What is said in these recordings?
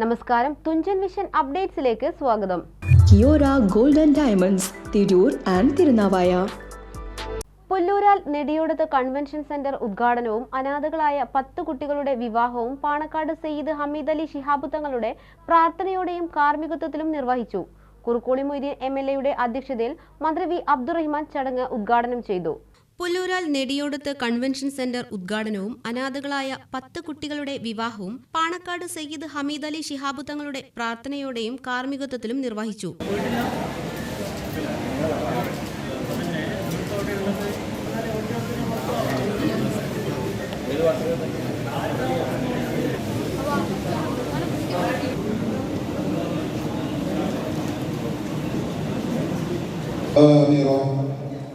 നമസ്കാരം, തുഞ്ചൻ വിഷൻ അപ്ഡേറ്റ്സിലേക്ക് സ്വാഗതം. Kiyora gold and diamonds, Tirur and Thirunavaya. പുല്ലൂരാൽ നെടിയോടത്ത് കൺവെൻഷൻ സെന്റർ ഉദ്ഘാടനവും അനാഥകളായ 10 കുട്ടികളുടെ വിവാഹവും പാണക്കാട് സയ്യിദ് ഹമീദ് അലി ശിഹാബ് തങ്ങളുടെ പ്രാർത്ഥനയോടെയും കാർമ്മികത്വത്തിലും നിർവഹിച്ചു. കുറുക്കോളി മൊയ്തീൻ MLA അധ്യക്ഷതയിൽ മന്ത്രി വി അബ്ദുറഹിമാൻ ചടങ്ങ് ഉദ്ഘാടനം ചെയ്തു. പുല്ലൂരാൽ നെടിയോടത്ത് കൺവെൻഷൻ സെന്റർ ഉദ്ഘാടനവും അനാഥകളായ 10 കുട്ടികളുടെ വിവാഹവും പാണക്കാട് സയ്യിദ് ഹമീദ് അലി ശിഹാബ് തങ്ങളുടെ പ്രാർത്ഥനയോടെയും കാർമ്മികത്വത്തിലും നിർവഹിച്ചു.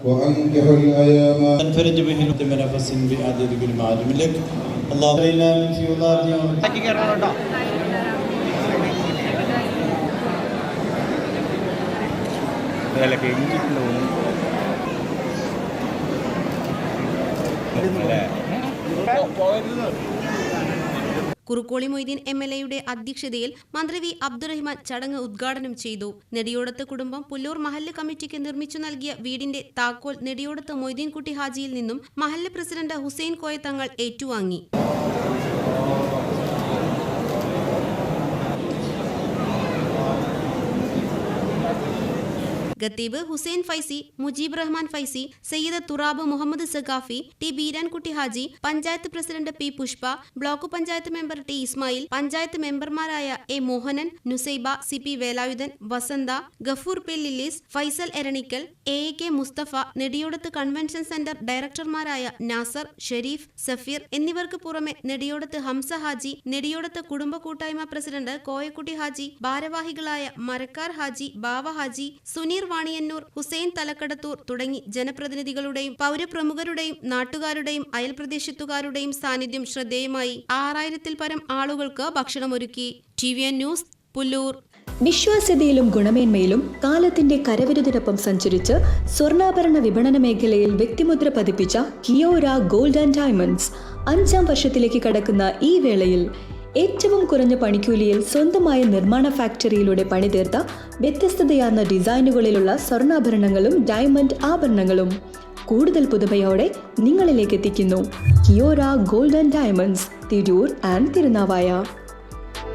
وأنكحوا الأيام تنفرج به بنفس بعدد كل معلوم لك الله لا في الله കുറുക്കോളി മൊയ്തീൻ MLA അധ്യക്ഷതയിൽ മന്ത്രി വി അബ്ദുറഹിമാൻ ചടങ്ങ് ഉദ്ഘാടനം ചെയ്തു. നെടിയോടത്ത് കുടുംബം പുല്ലൂർ മഹല്ല് കമ്മിറ്റിക്ക് നിർമ്മിച്ചു നൽകിയ വീടിന്റെ താക്കോൽ നെടിയോടത്ത് മൊയ്തീൻകുട്ടി ഹാജിയിൽ നിന്നും മഹല്ല് പ്രസിഡന്റ് ഹുസൈൻ കോയ തങ്ങൾ ഏറ്റുവാങ്ങി. Khateeb Hussain Faizy, Mujeeb Rahman Faizy, Sayyid Thurab Muhammad Saqafi, T Beerankutty Haji, panchayat president P Pushpa, block panchayat member T Ismail, panchayat മെമ്പർമാരായ A Mohanan, Nusaiba, CP Velayudhan, Vasantha, Gafoor P Lillies, Faisal Eranikkal, AAK Musthafa, Nediyodath convention centre ഡയറക്ടർമാരായ നാസർ, ഷെരീഫ്, സഫീർ എന്നിവർക്ക് പുറമെ നെടിയോടത്ത് ഹംസ ഹാജി, നെടിയോടത്ത് കുടുംബ കൂട്ടായ്മ പ്രസിഡന്റ് കോയക്കുട്ടി ഹാജി, ഭാരവാഹികളായ മരക്കാർ ഹാജി, ബാവ ഹാജി, സുനീർ വാണിയന്നൂർ, ഹുസൈൻ തലക്കടത്തൂർ തുടങ്ങി ജനപ്രതിനിധികളുടെയും പൗരപ്രമുഖരുടെയും നാട്ടുകാരുടെയും അയൽപ്രദേശത്തുകാരുടെയും സാന്നിധ്യം ശ്രദ്ധേയമായി. 6000-ൽ പരം ആളുകൾക്ക് ഭക്ഷണമൊരുക്കി. TVN news, Pullur. വിശ്വാസ്യതയിലും ഗുണമേന്മയിലും കാലത്തിന്റെ കരവിരുതിനൊപ്പം സഞ്ചരിച്ച് സ്വർണ്ണാഭരണ വിപണന മേഖലയിൽ വ്യക്തിമുദ്ര പതിപ്പിച്ച കിയോര ഗോൾഡ് ആൻഡ് ഡയമണ്ട്സ് 5ാം വർഷത്തിലേക്ക് കടക്കുന്ന ഈ വേളയിൽ ഏറ്റവും കുറഞ്ഞ പണിക്കൂലിയിൽ സ്വന്തമായ നിർമ്മാണ ഫാക്ടറിയിലൂടെ പണിതീർത്ത വ്യത്യസ്തതയാർന്ന ഡിസൈനുകളിലുള്ള സ്വർണ്ണാഭരണങ്ങളും ഡയമണ്ട് ആഭരണങ്ങളും കൂടുതൽ പുതുമയോടെ നിങ്ങളിലേക്ക് എത്തിക്കുന്നു. Kiyora gold and diamonds, Tirur and Thirunavaya.